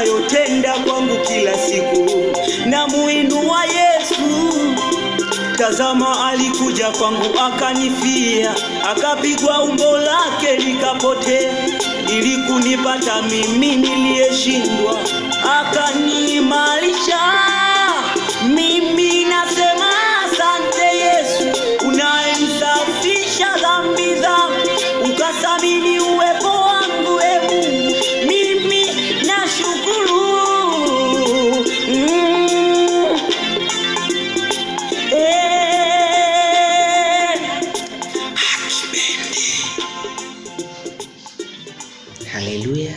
unayotenda kwangu kila siku. Na muinua Yesu, tazama alikuja kwangu akanifia, akapigwa umbo lake likapotea, ili kunipata mimi niliyeshindwa, akaniimarisha. Mimi nasema asante Yesu, unayenisafisha dhambi zangu, ukathamini uwepo wangu, Mungu, mimi nashukuru. Haleluya.